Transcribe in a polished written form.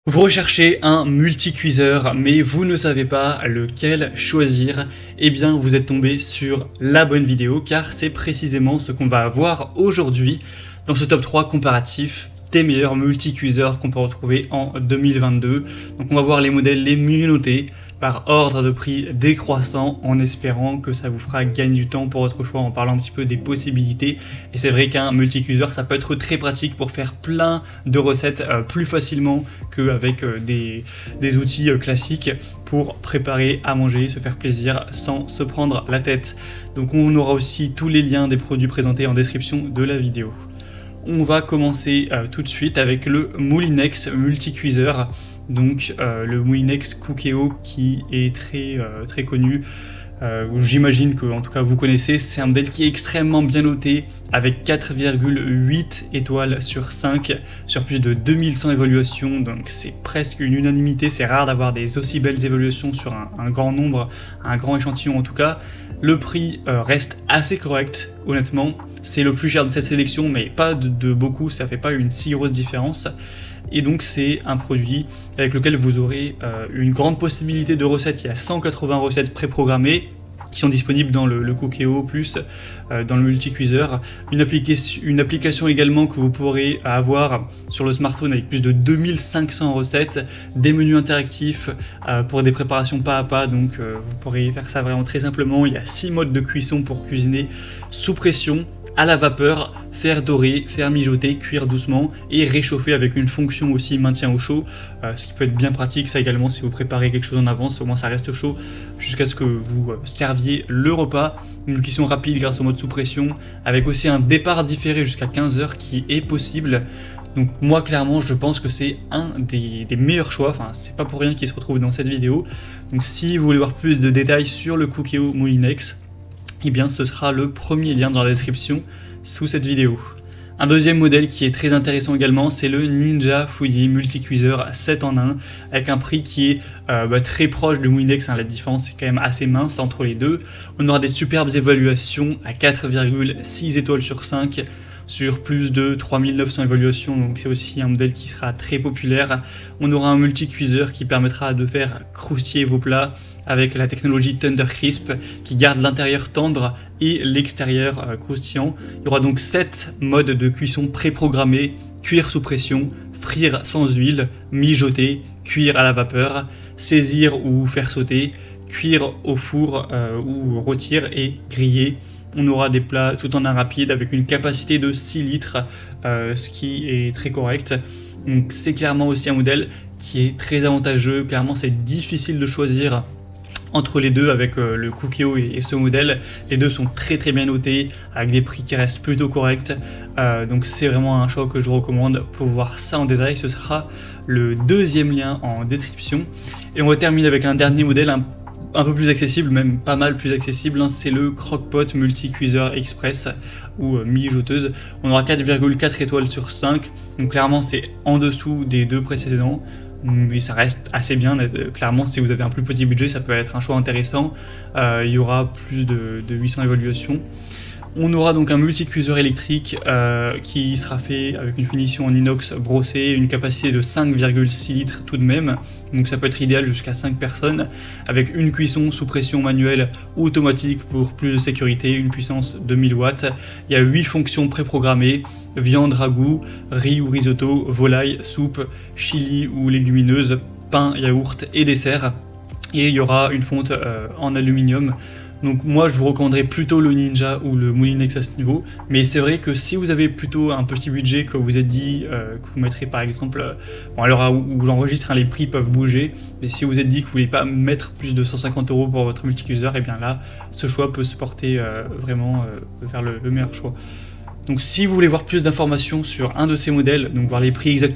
Vous recherchez un multi-cuiseur, mais vous ne savez pas lequel choisir, eh bien vous êtes tombé sur la bonne vidéo, car c'est précisément ce qu'on va voir aujourd'hui dans ce top 3 comparatif des meilleurs multi-cuiseurs qu'on peut retrouver en 2022. Donc on va voir les modèles les mieux notés, par ordre de prix décroissant, en espérant que ça vous fera gagner du temps pour votre choix, en parlant un petit peu des possibilités. Et c'est vrai qu'un multi-cuiseur, ça peut être très pratique pour faire plein de recettes plus facilement qu'avec des outils classiques pour préparer à manger, se faire plaisir sans se prendre la tête. Donc on aura aussi tous les liens des produits présentés en description de la vidéo. On va commencer tout de suite avec le Moulinex multi-cuiseur. Donc le Moulinex Cookéo qui est très connu, j'imagine que en tout cas vous connaissez. C'est un modèle qui est extrêmement bien noté avec 4,8 étoiles sur 5 sur plus de 2100 évaluations, donc c'est presque une unanimité. C'est rare d'avoir des aussi belles évaluations sur un grand nombre, un grand échantillon en tout cas. Le prix reste assez correct, honnêtement. C'est le plus cher de cette sélection, mais pas de beaucoup, ça fait pas une si grosse différence. Et donc c'est un produit avec lequel vous aurez une grande possibilité de recettes. Il y a 180 recettes préprogrammées qui sont disponibles dans le Cookéo plus dans le multi-cuiseur. Une application également que vous pourrez avoir sur le smartphone avec plus de 2500 recettes, des menus interactifs pour des préparations pas à pas, donc vous pourrez faire ça vraiment très simplement. Il y a 6 modes de cuisson pour cuisiner sous pression, à la vapeur, faire dorer, faire mijoter, cuire doucement et réchauffer avec une fonction aussi maintien au chaud, ce qui peut être bien pratique ça également si vous préparez quelque chose en avance, au moins ça reste chaud jusqu'à ce que vous serviez le repas. Une cuisson rapide grâce au mode sous pression, avec aussi un départ différé jusqu'à 15 h qui est possible. Donc moi clairement je pense que c'est un des meilleurs choix, enfin c'est pas pour rien qu'il se retrouve dans cette vidéo. Donc si vous voulez voir plus de détails sur le Cookéo Moulinex, eh bien ce sera le premier lien dans la description sous cette vidéo. Un deuxième modèle qui est très intéressant également, c'est le Ninja Foodi Multi-Cuiseur 7 en 1, avec un prix qui est très proche du Moulinex, la différence est quand même assez mince entre les deux. On aura des superbes évaluations à 4,6 étoiles sur 5, sur plus de 3900 évaluations, donc c'est aussi un modèle qui sera très populaire. On aura un multi-cuiseur qui permettra de faire croustiller vos plats avec la technologie Thunder Crisp qui garde l'intérieur tendre et l'extérieur croustillant. Il y aura donc 7 modes de cuisson préprogrammés: cuire sous pression, frire sans huile, mijoter, cuire à la vapeur, saisir ou faire sauter, cuire au four ou rôtir et griller. On aura des plats tout en un rapide avec une capacité de 6 litres, ce qui est très correct. Donc c'est clairement aussi un modèle qui est très avantageux. Clairement c'est difficile de choisir entre les deux avec le Cookéo et ce modèle. Les deux sont très bien notés avec des prix qui restent plutôt corrects. Donc c'est vraiment un choix que je vous recommande. Pour voir ça en détail, ce sera le deuxième lien en description. Et on va terminer avec un dernier modèle un peu plus accessible, même pas mal plus accessible, hein, c'est le Crock-Pot Multi-Cuiseur Express ou mijoteuse. On aura 4,4 étoiles sur 5, donc clairement c'est en dessous des deux précédents, mais ça reste assez bien. Clairement si vous avez un plus petit budget ça peut être un choix intéressant. Il y aura plus de 800 évaluations. On aura donc un multi-cuiseur électrique qui sera fait avec une finition en inox brossé, une capacité de 5,6 litres tout de même, donc ça peut être idéal jusqu'à 5 personnes, avec une cuisson sous pression manuelle ou automatique pour plus de sécurité, une puissance de 1000 watts. Il y a 8 fonctions préprogrammées: viande, ragoût, riz ou risotto, volaille, soupe, chili ou légumineuse, pain, yaourt et dessert. Et il y aura une fonte en aluminium. Donc moi je vous recommanderais plutôt le Ninja ou le Moulinex à ce niveau, mais c'est vrai que si vous avez plutôt un petit budget, que vous vous êtes dit que vous mettrez par exemple, bon à l'heure où j'enregistre, les prix peuvent bouger, mais si vous vous êtes dit que vous voulez pas mettre plus de 150 € pour votre multi-cuiseur, et bien là ce choix peut se porter vraiment vers le meilleur choix. Donc si vous voulez voir plus d'informations sur un de ces modèles, donc voir les prix exactement